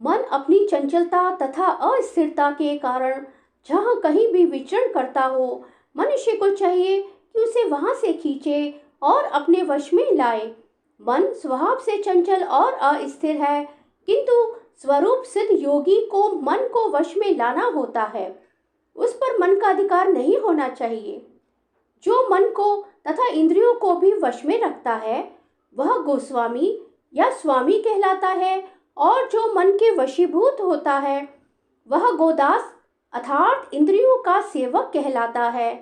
मन अपनी चंचलता तथा अस्थिरता के कारण जहाँ कहीं भी विचरण करता हो, मनुष्य को चाहिए कि उसे वहां से खींचे और अपने वश में लाए। मन स्वभाव से चंचल और अस्थिर है, किंतु स्वरूप सिद्ध योगी को मन को वश में लाना होता है। उस पर मन का अधिकार नहीं होना चाहिए। जो मन को तथा इंद्रियों को भी वश में रखता है वह गोस्वामी या स्वामी कहलाता है, और जो मन के वशीभूत होता है वह गोदास अर्थात इंद्रियों का सेवक कहलाता है।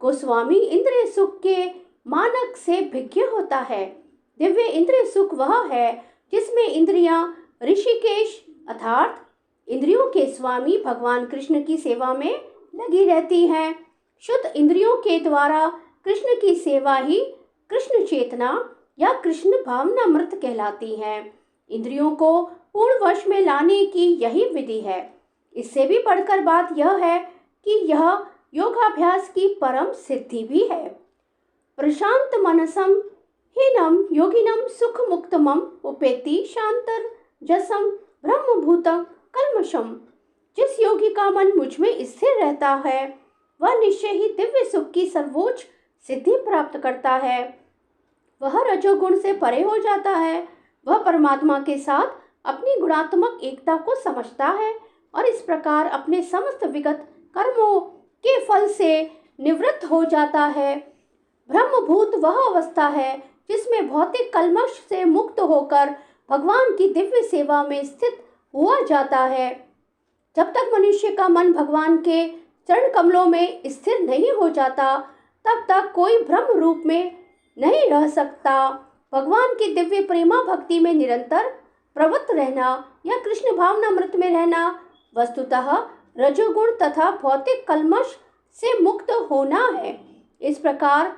गोस्वामी इंद्रिय सुख के मानक से भिज्ञ होता है। दिव्य इंद्रिय सुख वह है जिसमें इंद्रियां ऋषिकेश अर्थात इंद्रियों के स्वामी भगवान कृष्ण की सेवा में लगी रहती हैं। शुद्ध इंद्रियों के द्वारा कृष्ण की सेवा ही कृष्ण चेतना या कृष्ण भावनामृत कहलाती है। इंद्रियों को पूर्ण वश में लाने की यही विधि है। इससे भी बढ़कर बात यह है कि यह योगाभ्यास की परम सिद्धि भी है। प्रशांत मनसम हीनम योगिनम सुख मुक्तमम उपेति शांतर जसम ब्रह्मभूतम कल्मषम। जिस योगी का मन मुझ में स्थिर रहता है वह निश्चय ही दिव्य सुख की सर्वोच्च सिद्धि प्राप्त करता है। वह रजोगुण से परे हो जाता है। वह परमात्मा के साथ अपनी गुणात्मक एकता को समझता है और इस प्रकार अपने समस्त विगत कर्मों के फल से निवृत्त हो जाता है। ब्रह्मभूत वह अवस्था है जिसमें भौतिक कल्मश से मुक्त होकर भगवान की दिव्य सेवा में स्थित हुआ जाता है। जब तक मनुष्य का मन भगवान के चरण कमलों में स्थिर नहीं हो जाता तब तक कोई ब्रह्म रूप में नहीं रह सकता। भगवान की दिव्य प्रेमा भक्ति में निरंतर प्रवृत्त रहना या कृष्ण भावनामृत में रहना वस्तुतः रजोगुण तथा भौतिक कल्मश से मुक्त होना है। इस प्रकार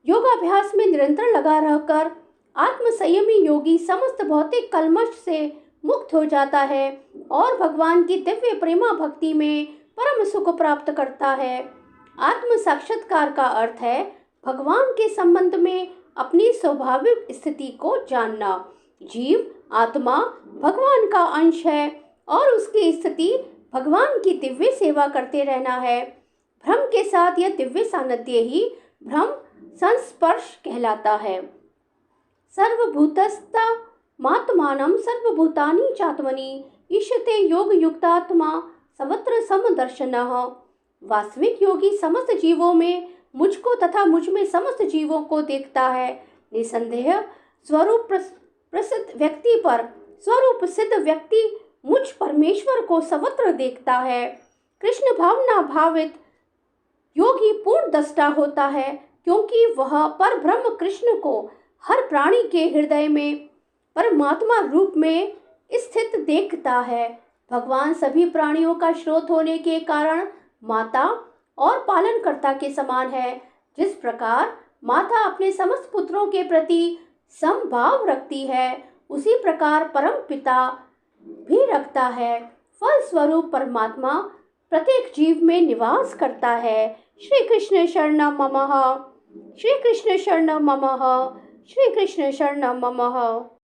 योगाभ्यास में निरंतर लगा रहकर आत्मसंयमी योगी समस्त भौतिक कल्मश से मुक्त हो जाता है और भगवान की दिव्य प्रेमा भक्ति में परम सुख प्राप्त करता है। आत्म साक्षात्कार का अर्थ है भगवान के संबंध में अपनी स्वाभाविक स्थिति को जानना। जीव आत्मा भगवान का अंश है और उसकी स्थिति भगवान की दिव्य सेवा करते रहना है। भ्रम के साथ यह दिव्य सानिध्य ही भ्रम संस्पर्श कहलाता है। सर्वभूतस्था मात्मानं सर्वभूतानि चात्मनि ईशते योग युक्तात्मा सर्वत्र समदर्शनः। वास्तविक योगी समस्त जीवों में मुझको तथा मुझ में समस्त जीवों को देखता है। निसंदेह स्वरूप प्रसिद्ध व्यक्ति पर स्वरूप सिद्ध व्यक्ति मुझ परमेश्वर को सर्वत्र देखता है। कृष्ण भावना भावित योगी पूर्ण दृष्टा होता है क्योंकि वह पर ब्रह्म कृष्ण को हर प्राणी के हृदय में परमात्मा रूप में स्थित देखता है। भगवान सभी प्राणियों का स्रोत होने के कारण माता और पालनकर्ता के समान है। जिस प्रकार माता अपने समस्त पुत्रों के प्रति समभाव रखती है उसी प्रकार परम पिता भी रखता है। फल स्वरूप परमात्मा प्रत्येक जीव में निवास करता है। श्री कृष्ण शरणम मम, श्री कृष्ण शरणम मम, श्री कृष्ण शरणम मम।